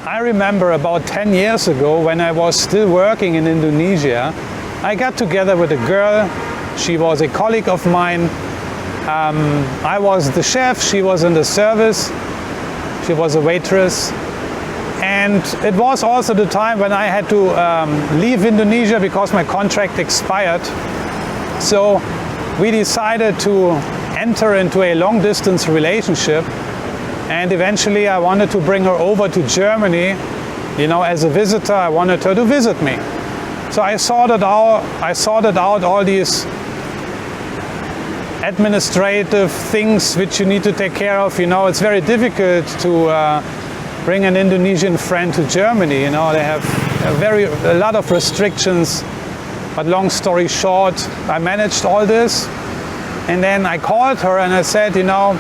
I remember about 10 years ago when I was still working in Indonesia, I got together with a girl. She was a colleague of mine. I was the chef, she was in the service, she was a waitress. And it was also the time when I had to leave Indonesia because my contract expired. So we decided to enter into a long distance relationship. And eventually I wanted to bring her over to Germany, you know, as a visitor. I wanted her to visit me. So I sorted out all these administrative things which you need to take care of. You know, it's very difficult to bring an Indonesian friend to Germany. You know, they have a lot of restrictions. But long story short, I managed all this. And then I called her and I said, you know,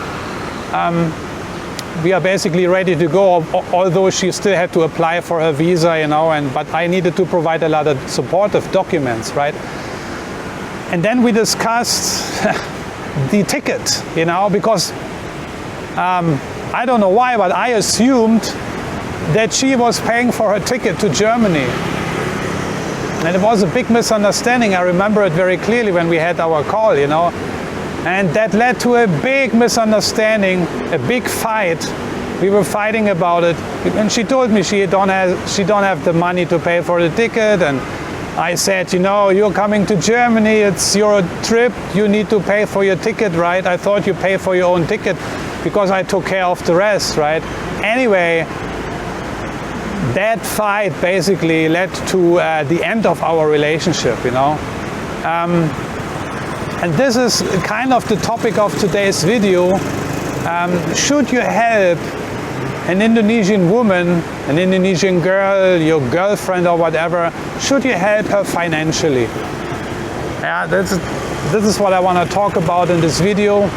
we are basically ready to go, although she still had to apply for her visa, you know, but I needed to provide a lot of supportive documents, right? And then we discussed the ticket, you know, because I don't know why, but I assumed that she was paying for her ticket to Germany. And it was a big misunderstanding. I remember it very clearly when we had our call, you know. And that led to a big misunderstanding, a big fight. We were fighting about it. And she told me she don't have the money to pay for the ticket. And I said, you know, you're coming to Germany, it's your trip, you need to pay for your ticket, right? I thought you pay for your own ticket because I took care of the rest, right? Anyway, that fight basically led to the end of our relationship, you know. And this is kind of the topic of today's video. Should you help an Indonesian woman, an Indonesian girl, your girlfriend or whatever, should you help her financially? Yeah, this is what I want to talk about in this video.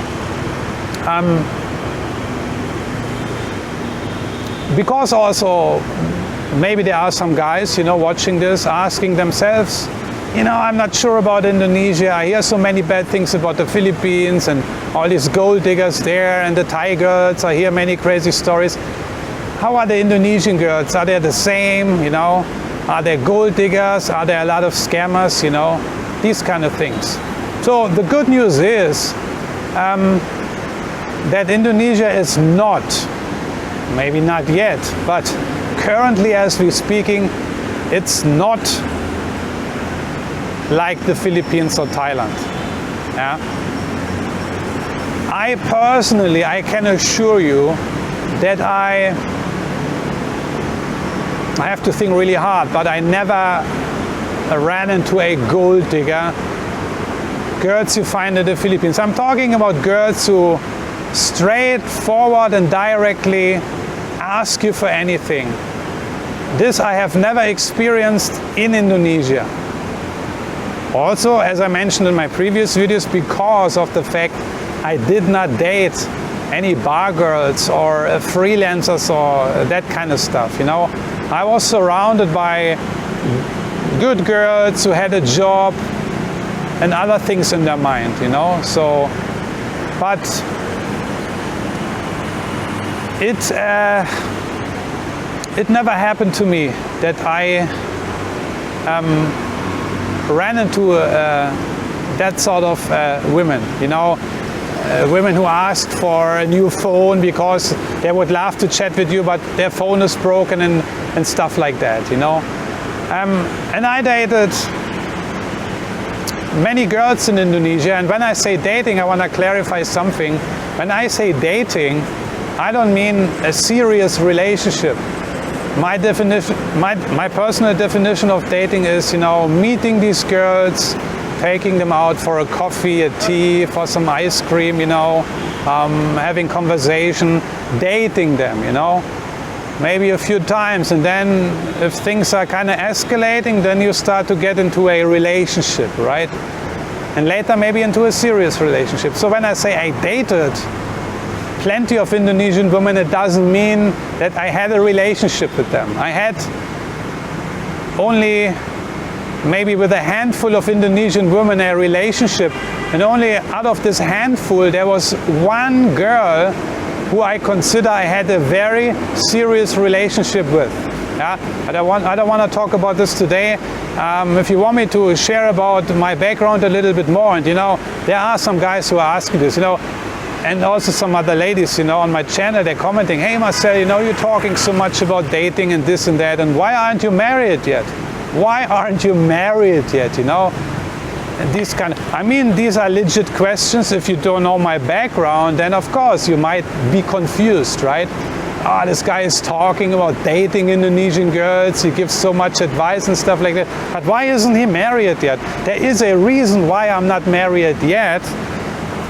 Because also, maybe there are some guys, you know, watching this, asking themselves, you know, I'm not sure about Indonesia. I hear so many bad things about the Philippines and all these gold diggers there and the Thai girls. I hear many crazy stories. How are the Indonesian girls? Are they the same, you know? Are there gold diggers? Are there a lot of scammers, you know? These kind of things. So the good news is that Indonesia is not, maybe not yet, but currently as we're speaking, it's not like the Philippines or Thailand. Yeah? I personally, I can assure you that I have to think really hard, but I never ran into a gold digger. Girls you find in the Philippines. I'm talking about girls who straightforward and directly ask you for anything. This I have never experienced in Indonesia. Also, as I mentioned in my previous videos, because of the fact I did not date any bar girls or freelancers or that kind of stuff, you know. I was surrounded by good girls who had a job and other things in their mind, you know. So, but it never happened to me that I ran into that sort of women, you know, women who asked for a new phone because they would love to chat with you, but their phone is broken and stuff like that, you know. And I dated many girls in Indonesia, and when I say dating, I want to clarify something. When I say dating, I don't mean a serious relationship. My personal definition of dating is, you know, meeting these girls, taking them out for a coffee, a tea, for some ice cream, you know, having conversation, dating them, you know, maybe a few times, and then if things are kind of escalating, then you start to get into a relationship, right? And later maybe into a serious relationship. So when I say I dated plenty of Indonesian women, it doesn't mean that I had a relationship with them. I had only maybe with a handful of Indonesian women a relationship, and only out of this handful there was one girl who I consider I had a very serious relationship with. Yeah, I don't want to talk about this today. If you want me to share about my background a little bit more, and there are some guys who are asking this, and also some other ladies, on my channel, they're commenting, hey Marcel, you're talking so much about dating and this and that, and why aren't you married yet? Why aren't you married yet, And these are legit questions. If you don't know my background, then of course you might be confused, right? Oh, this guy is talking about dating Indonesian girls, he gives so much advice and stuff like that, but why isn't he married yet? There is a reason why I'm not married yet.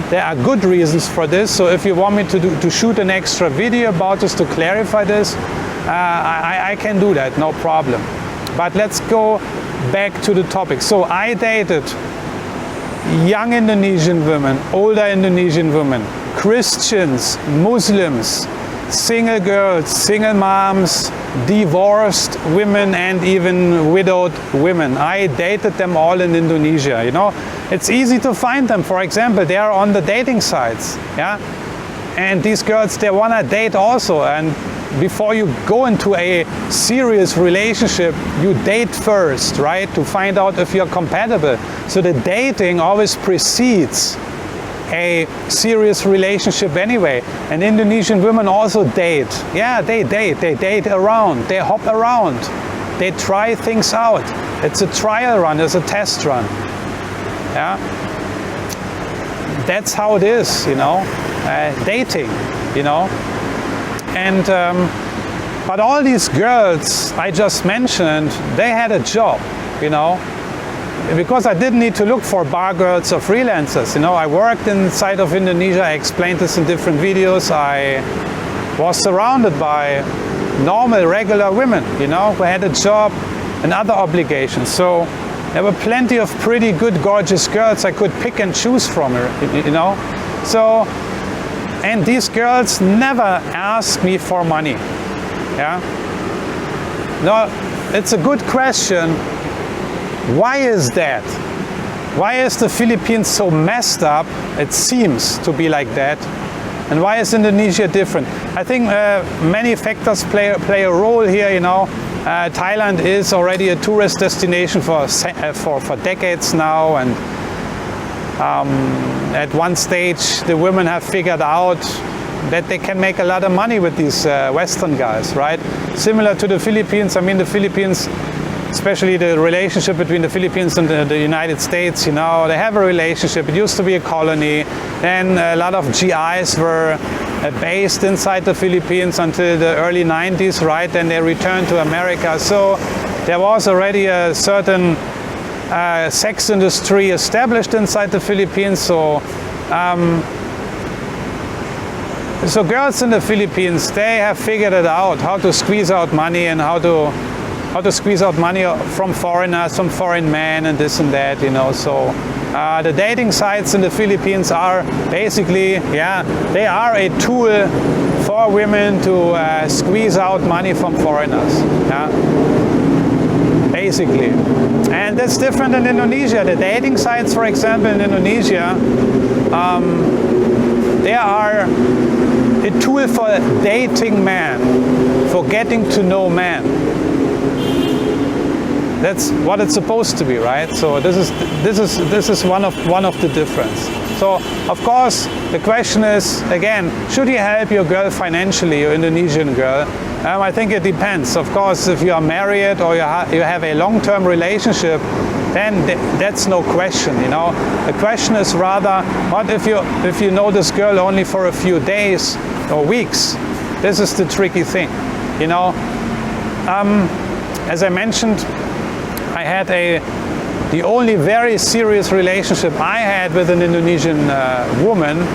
There are good reasons for this, so if you want me to shoot an extra video about this to clarify this, I can do that, no problem. But let's go back to the topic. So I dated young Indonesian women, older Indonesian women, Christians, Muslims, single girls, single moms, divorced women, and even widowed women. I dated them all in Indonesia, It's easy to find them. For example, they are on the dating sites, yeah? And these girls, they want to date also. And before you go into a serious relationship, you date first, right? To find out if you're compatible. So the dating always precedes a serious relationship anyway. And Indonesian women also date. Yeah, they date around, they hop around, they try things out. It's a trial run, it's a test run. Yeah, that's how it is, dating, And but all these girls I just mentioned, they had a job, because I didn't need to look for bar girls or freelancers. I worked inside of Indonesia. I explained this in different videos. I was surrounded by normal, regular women, who had a job and other obligations. So there were plenty of pretty good, gorgeous girls I could pick and choose from, So, and these girls never asked me for money. Yeah. No, it's a good question. Why is that? Why is the Philippines so messed up? It seems to be like that. And why is Indonesia different? I think many factors play a role here. Thailand is already a tourist destination for decades now, and at one stage the women have figured out that they can make a lot of money with these Western guys, right? Similar to the Philippines. The Philippines, especially the relationship between the Philippines and the United States, they have a relationship. It used to be a colony. Then a lot of GIs were based inside the Philippines until the early 90s, right? Then they returned to America. So there was already a certain sex industry established inside the Philippines. So girls in the Philippines, they have figured it out, how to squeeze out money and how to squeeze out money from foreigners, from foreign men, and this and that, So the dating sites in the Philippines are basically, they are a tool for women to squeeze out money from foreigners. Yeah? Basically. And that's different in Indonesia. The dating sites, for example, in Indonesia, they are a tool for dating men, for getting to know men. That's what it's supposed to be, right? So this is one of the difference. So of course the question is, again, should you help your girl financially, your Indonesian girl? I think it depends. Of course, if you are married or you have a long-term relationship, then that's no question. The question is rather, what if you know this girl only for a few days or weeks? This is the tricky thing. As I mentioned, I had the only very serious relationship I had with an Indonesian woman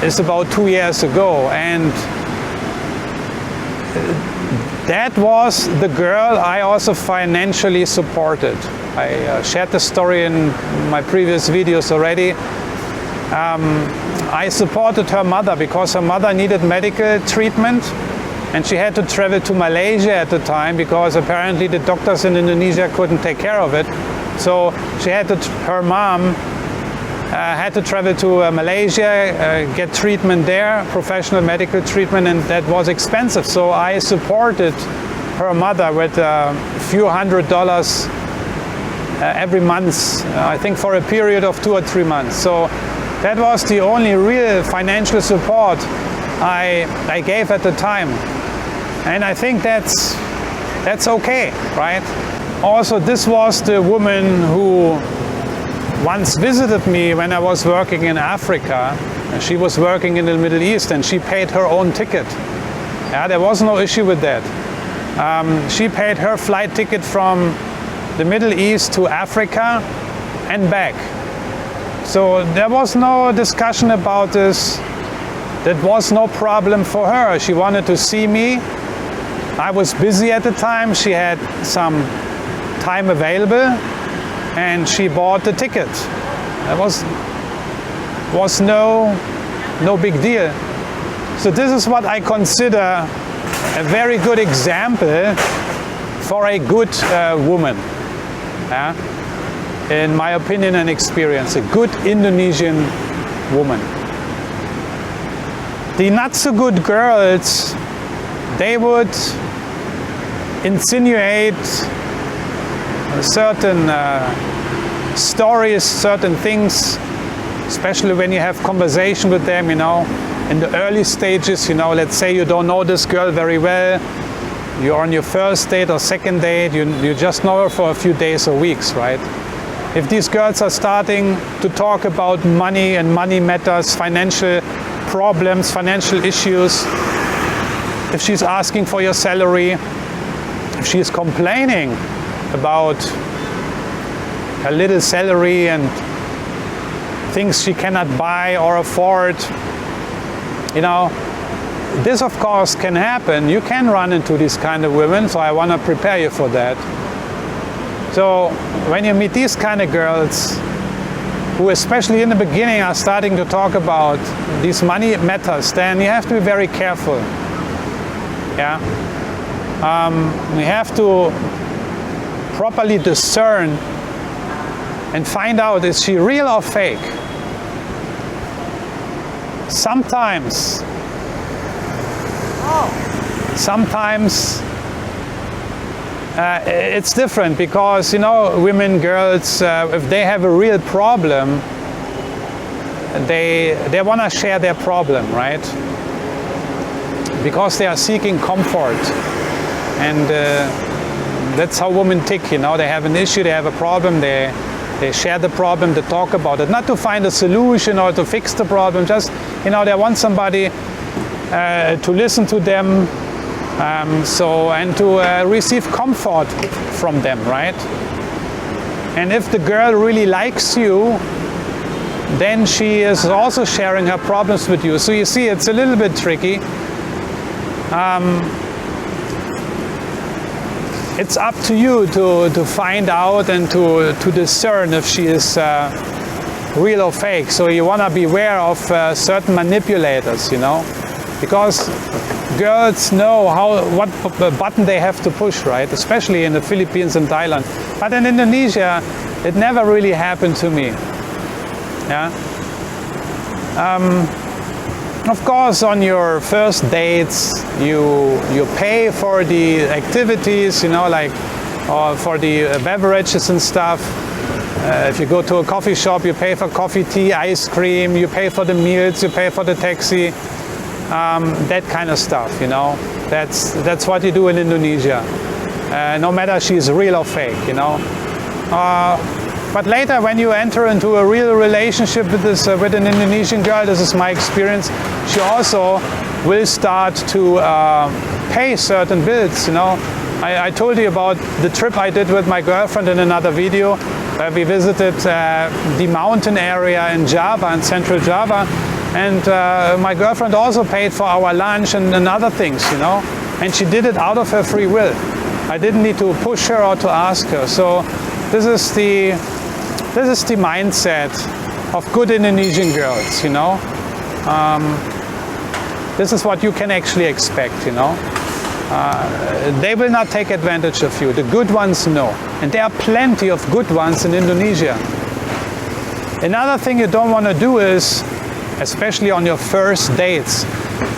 is about 2 years ago, and that was the girl I also financially supported. I shared the story in my previous videos already. I supported her mother because her mother needed medical treatment. And she had to travel to Malaysia at the time because apparently the doctors in Indonesia couldn't take care of it. So she had her mom had to travel to Malaysia, get treatment there, professional medical treatment, and that was expensive. So I supported her mother with a few $100 every month, I think for a period of 2 or 3 months. So that was the only real financial support I gave at the time. And I think that's okay, right? Also, this was the woman who once visited me when I was working in Africa. She was working in the Middle East and she paid her own ticket. Yeah, there was no issue with that. She paid her flight ticket from the Middle East to Africa and back. So there was no discussion about this. That was no problem for her. She wanted to see me. I was busy at the time. She had some time available and she bought the ticket. There was no big deal. So this is what I consider a very good example for a good woman. Yeah? In my opinion and experience, a good Indonesian woman. The not so good girls, they would insinuate certain stories, certain things, especially when you have conversation with them, you know, in the early stages, you know, let's say you don't know this girl very well, you're on your first date or second date, you just know her for a few days or weeks, right? If these girls are starting to talk about money and money matters, financial problems, financial issues, if she's asking for your salary, if she's complaining about her little salary and things she cannot buy or afford, you know, this of course can happen. You can run into these kind of women, so I want to prepare you for that. So when you meet these kind of girls who especially in the beginning are starting to talk about these money matters, then you have to be very careful. Yeah, we have to properly discern and find out, is she real or fake? Sometimes it's different because, you know, women, girls, if they have a real problem, they want to share their problem, right? Because they are seeking comfort. And that's how women tick, you know. They have an issue, they have a problem, they share the problem, they talk about it. Not to find a solution or to fix the problem, just, you know, they want somebody to listen to them, and to receive comfort from them, right? And if the girl really likes you, then she is also sharing her problems with you. So you see, it's a little bit tricky. It's up to you to find out and to discern if she is real or fake. So you want to beware of certain manipulators, you know, because girls know what button they have to push, right? Especially in the Philippines and Thailand. But in Indonesia, it never really happened to me. Yeah. Of course, on your first dates, you pay for the activities, you know, like for the beverages and stuff. If you go to a coffee shop, you pay for coffee, tea, ice cream. You pay for the meals. You pay for the taxi. That kind of stuff, you know. That's what you do in Indonesia. No matter she's real or fake, you know. But later, when you enter into a real relationship with an Indonesian girl, this is my experience, she also will start to pay certain bills, you know. I told you about the trip I did with my girlfriend in another video, where we visited the mountain area in Java, in central Java, and my girlfriend also paid for our lunch and other things, you know, and she did it out of her free will. I didn't need to push her or to ask her. So this is the mindset of good Indonesian girls, you know. This is what you can actually expect, you know. They will not take advantage of you. The good ones, no. And there are plenty of good ones in Indonesia. Another thing you don't want to do is, especially on your first dates,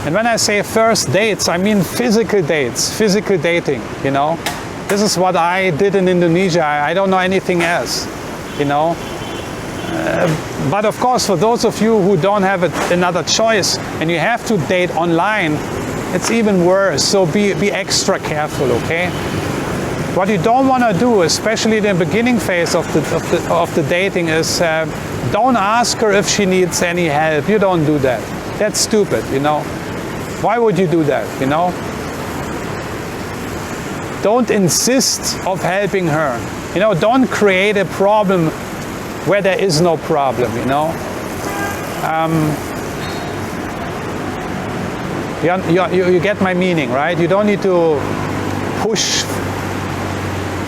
and when I say first dates, I mean physical dates, physical dating, you know. This is what I did in Indonesia. I don't know anything else, you know. But of course, for those of you who don't have another choice and you have to date online, it's even worse. So be extra careful, okay? What you don't want to do, especially in the beginning phase of the dating, is don't ask her if she needs any help. You don't do that. That's stupid, you know. Why would you do that, you know? Don't insist of helping her. You know, don't create a problem where there is no problem, you know. You get my meaning, right? You don't need to push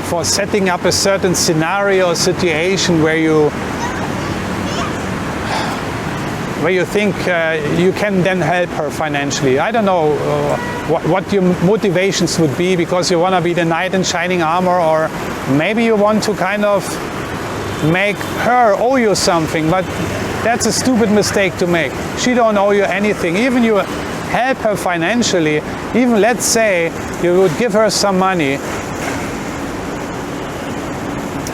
for setting up a certain scenario or situation where you think you can then help her financially. I don't know what your motivations would be, because you want to be the knight in shining armor, or maybe you want to kind of make her owe you something, but that's a stupid mistake to make. She don't owe you anything. Even you help her financially, even let's say you would give her some money,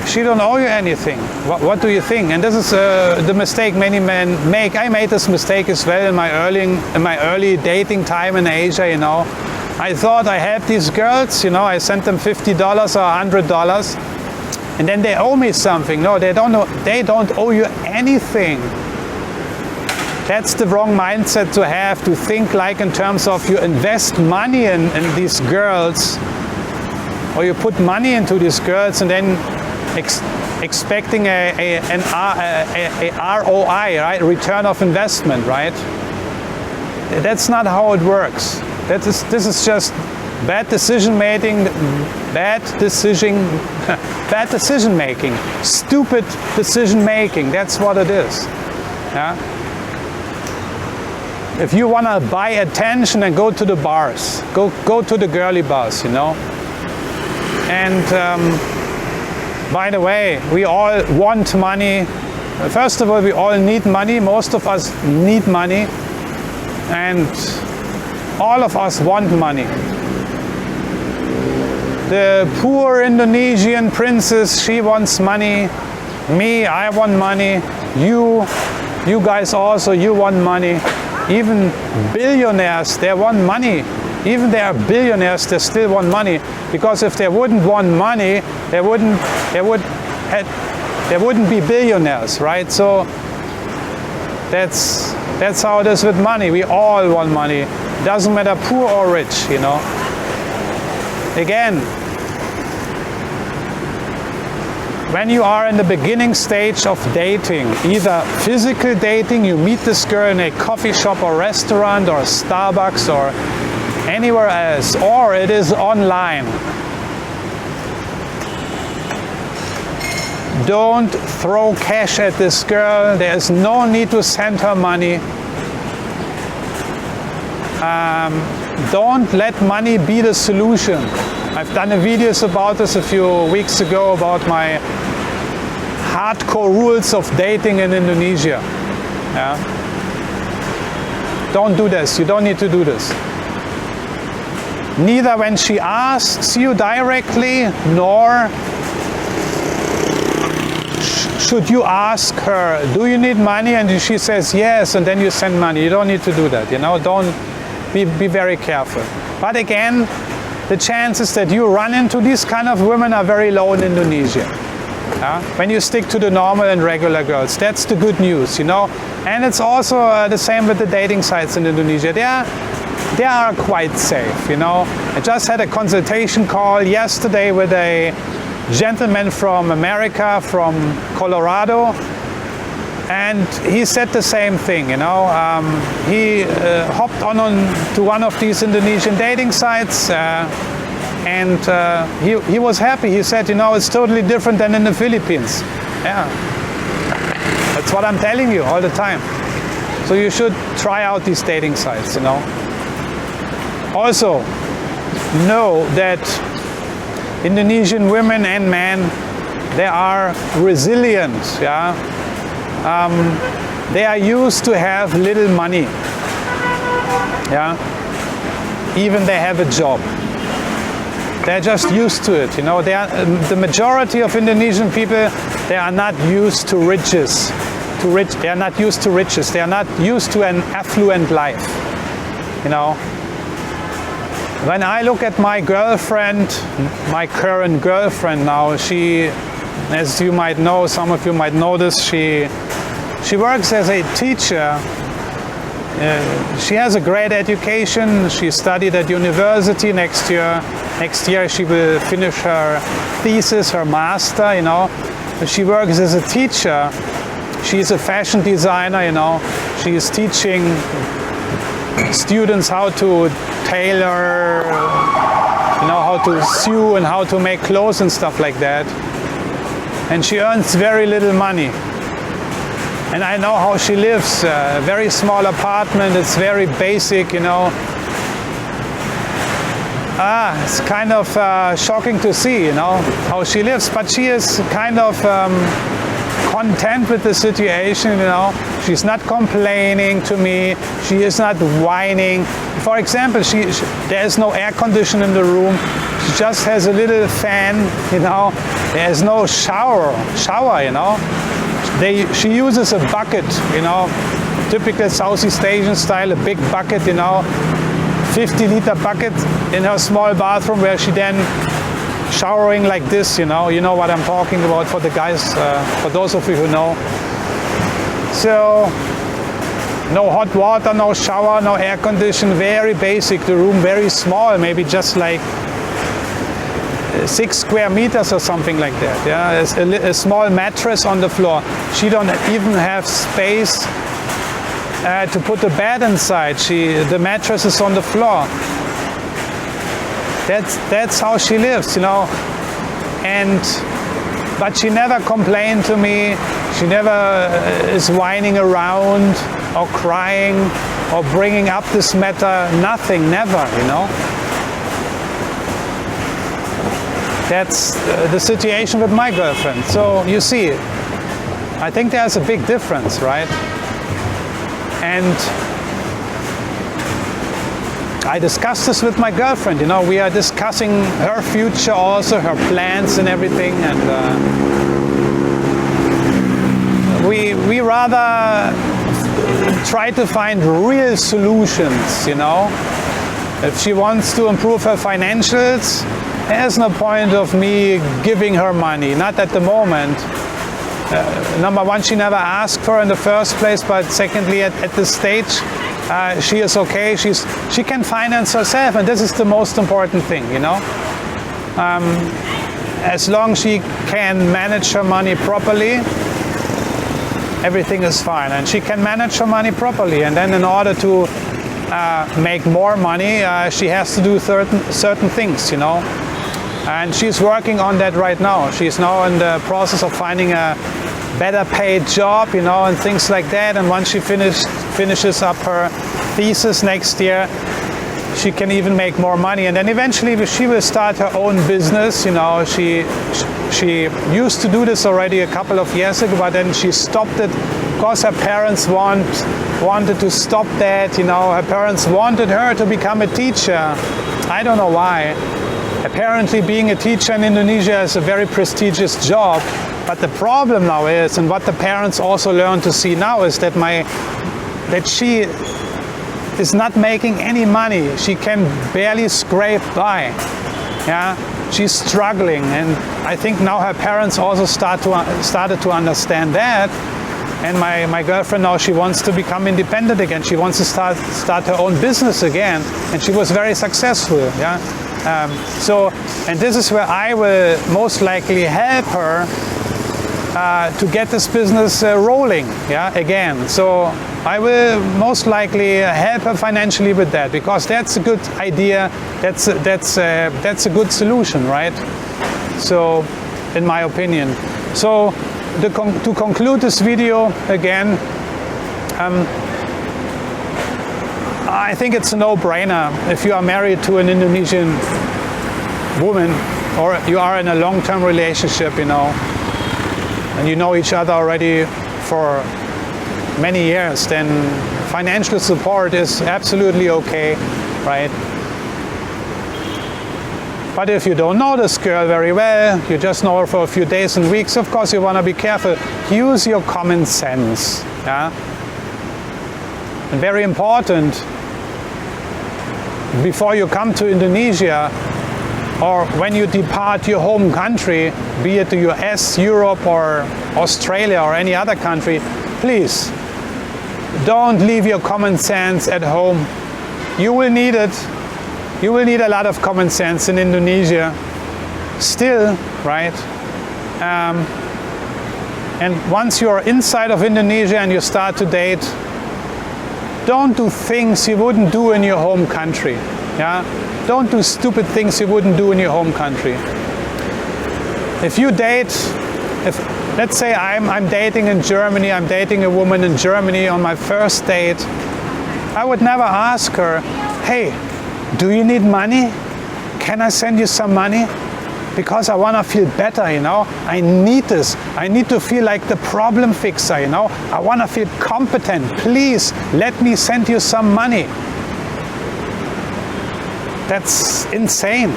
she don't owe you anything. What do you think? And this is the mistake many men make. I made this mistake as well in my early dating time in Asia, you know. I thought I helped these girls, you know, I sent them $50 or $100, and then they owe me something. No, they don't owe you anything. That's the wrong mindset to have, to think like in terms of you invest money in these girls, or you put money into these girls and then expecting a ROI, right? Return of investment, right? That's not how it works. This is just bad decision making, bad decision making, stupid decision making. That's what it is. Yeah? If you want to buy attention, and go to the bars, go to the girly bars, you know. And by the way, we all want money. First of all, we all need money. Most of us need money. And all of us want money. The poor Indonesian princess, she wants money. Me, I want money. You guys also, you want money. Even billionaires, they want money. Even they are billionaires, they still want money. Because if they wouldn't want money, they wouldn't be billionaires, right? So that's how it is with money. We all want money. Doesn't matter poor or rich, you know. Again, when you are in the beginning stage of dating, either physical dating, you meet this girl in a coffee shop or restaurant or Starbucks or anywhere else, or it is online. Don't throw cash at this girl. There is no need to send her money. Don't let money be the solution. I've done a videos about this a few weeks ago about my hardcore rules of dating in Indonesia. Yeah? Don't do this. You don't need to do this. Neither when she asks you directly, nor should you ask her, do you need money? And she says yes, and then you send money. You don't need to do that, you know. Don't be very careful. But again, the chances that you run into these kind of women are very low in Indonesia. When you stick to the normal and regular girls, that's the good news, you know. And it's also the same with the dating sites in Indonesia. They are quite safe, you know. I just had a consultation call yesterday with a gentleman from America, from Colorado, and he said the same thing, you know. He hopped on to one of these Indonesian dating sites, and he was happy. He said, you know, it's totally different than in the Philippines. Yeah, that's what I'm telling you all the time. So you should try out these dating sites, you know. Also, know that Indonesian women and men, they are resilient, yeah. they are used to have little money. Yeah, even they have a job. They're just used to it. You know, they are, the majority of Indonesian people, they are not used to riches. They are not used to riches. They are not used to an affluent life. You know, when I look at my girlfriend, my current girlfriend now, she, as you might know, some of you might know this, she works as a teacher. She has a great education. She studied at university. Next year she will finish her thesis, her master, you know. She works as a teacher. She's a fashion designer, you know. She is teaching students how to tailor, you know, how to sew and how to make clothes and stuff like that. And she earns very little money. And I know how she lives. A very small apartment. It's very basic, you know. It's kind of shocking to see, you know, how she lives. But she is kind of content with the situation, you know. She's not complaining to me. She is not whining. For example, there is no air conditioning in the room. She just has a little fan, you know. There is no shower, you know. She uses a bucket, you know, typical Southeast Asian style, a big bucket, you know, 50-liter bucket in her small bathroom where she then showering like this, you know what I'm talking about for the guys, for those of you who know. So, no hot water, no shower, no air condition, very basic, the room very small, maybe just like 6 square meters or something like that. Yeah, a small mattress on the floor. She don't even have space to put the bed inside. The mattress is on the floor. That's how she lives, you know. But she never complained to me. She never is whining around or crying or bringing up this matter. Nothing, never, you know. That's the situation with my girlfriend. So you see, I think there's a big difference, right? And I discussed this with my girlfriend, you know, we are discussing her future also, her plans and everything, and we rather try to find real solutions, you know. If she wants to improve her financials, there's no point of me giving her money, not at the moment. Number one, she never asked for in the first place, but secondly, at this stage, she is okay. She can finance herself, and this is the most important thing, you know. As long as she can manage her money properly, everything is fine. And she can manage her money properly, and then in order to make more money, she has to do certain things, you know. And she's working on that right now. She's now in the process of finding a better paid job, you know, and things like that. And once she finishes up her thesis next year, she can even make more money. And then eventually she will start her own business, you know. She used to do this already a couple of years ago, but then she stopped it because her parents wanted to stop that, you know. Her parents wanted her to become a teacher. I don't know why. Apparently being a teacher in Indonesia is a very prestigious job, but the problem now is, and what the parents also learn to see now, is that she is not making any money. She can barely scrape by. Yeah, she's struggling, and I think now her parents also started to understand that. And my girlfriend now, she wants to become independent again. She wants to start her own business again, and she was very successful. Yeah. And this is where I will most likely help her to get this business rolling, yeah, again. So I will most likely help her financially with that, because that's a good idea. That's a good solution, right? So, in my opinion. So, to conclude this video again, I think it's a no-brainer. If you are married to an Indonesian woman, or you are in a long-term relationship, you know, and you know each other already for many years, then financial support is absolutely okay, right? But if you don't know this girl very well, you just know her for a few days and weeks, of course you want to be careful. Use your common sense. Yeah? And very important, before you come to Indonesia, or when you depart your home country, be it the US, Europe, or Australia, or any other country, please don't leave your common sense at home. You will need it. You will need a lot of common sense in Indonesia still, right? And once you're inside of Indonesia and you start to date, don't do things you wouldn't do in your home country. Yeah? Don't do stupid things you wouldn't do in your home country. If you date, let's say I'm dating in Germany, I'm dating a woman in Germany on my first date, I would never ask her, hey, do you need money? Can I send you some money? Because I want to feel better, you know. I need this. I need to feel like the problem fixer, you know. I want to feel competent. Please let me send you some money. That's insane.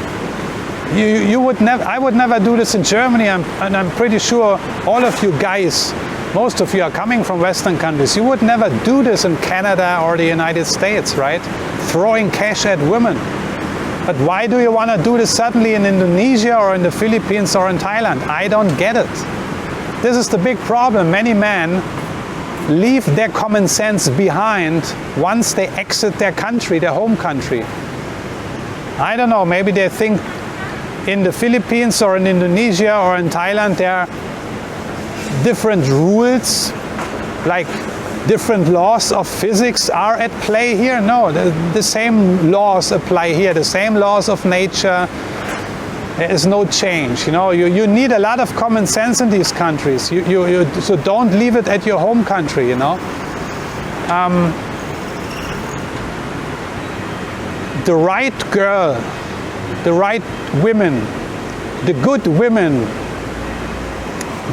You would never. I would never do this in Germany, and I'm pretty sure all of you guys, most of you are coming from Western countries. You would never do this in Canada or the United States, right? Throwing cash at women. But why do you want to do this suddenly in Indonesia or in the Philippines or in Thailand? I don't get it. This is the big problem. Many men leave their common sense behind once they exit their country, their home country. I don't know, maybe they think in the Philippines or in Indonesia or in Thailand there are different rules, like different laws of physics are at play here. No, the same laws apply here, the same laws of nature. There is no change. You know, you need a lot of common sense in these countries. So don't leave it at your home country, you know. The right girl, the right women, the good women,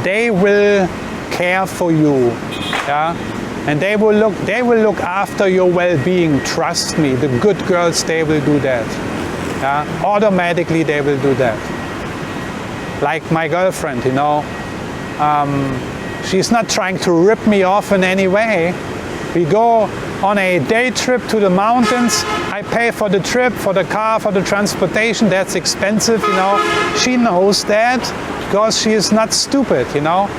they will care for you, yeah, and they will look after your well-being. Trust me, the good girls, they will do that. Yeah, automatically they will do that. Like my girlfriend, you know, she's not trying to rip me off in any way. We go on a day trip to the mountains. I pay for the trip, for the car, for the transportation. That's expensive, you know. She knows that because she is not stupid, you know.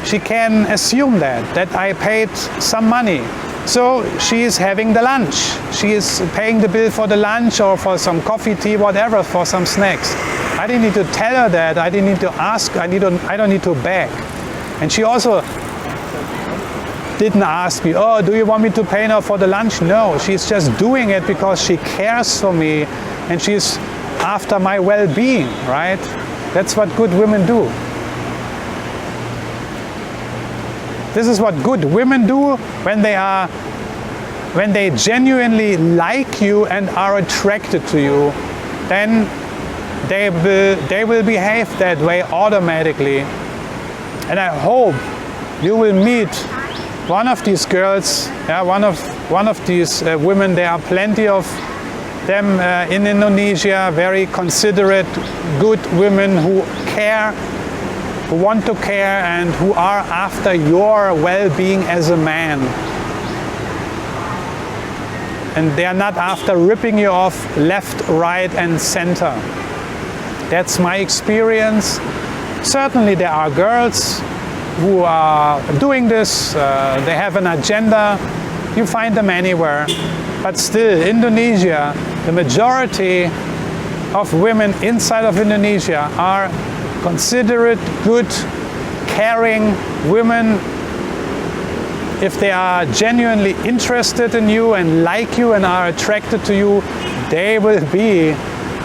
She can assume that I paid some money. So she is having the lunch. She is paying the bill for the lunch or for some coffee, tea, whatever, for some snacks. I didn't need to tell her that. I didn't need to ask. I don't need to beg. And she also didn't ask me, oh, do you want me to pay now for the lunch? No, she's just doing it because she cares for me and she's after my well-being, right? That's what good women do. This is what good women do when they genuinely like you and are attracted to you. Then they will behave that way automatically. And I hope you will meet one of these girls, yeah, one of these women. There are plenty of them in Indonesia, very considerate, good women who care, who want to care, and who are after your well-being as a man. And they are not after ripping you off left, right, and center. That's my experience. Certainly there are girls who are doing this, they have an agenda, you find them anywhere. But still, Indonesia, the majority of women inside of Indonesia are considerate, good, caring women. If they are genuinely interested in you and like you and are attracted to you, they will be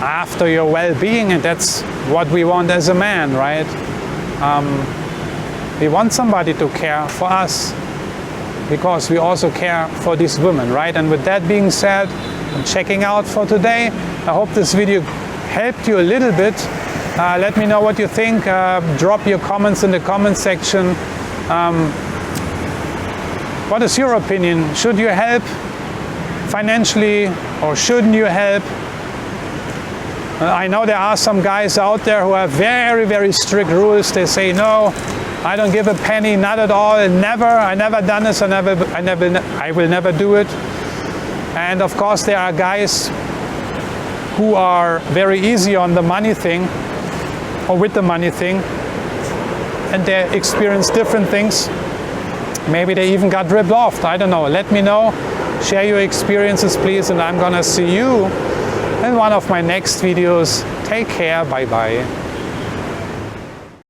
after your well-being, and that's what we want as a man, right? We want somebody to care for us because we also care for these women, right? And with that being said, I'm checking out for today. I hope this video helped you a little bit. Let me know what you think. Drop your comments in the comment section. What is your opinion? Should you help financially or shouldn't you help? I know there are some guys out there who have very, very strict rules. They say, no, I don't give a penny, not at all, never, I never done this, I will never do it. And of course there are guys who are very easy on the money thing, or with the money thing, and they experience different things. Maybe they even got ripped off, I don't know. Let me know, share your experiences please, and I'm gonna see you in one of my next videos. Take care, bye bye.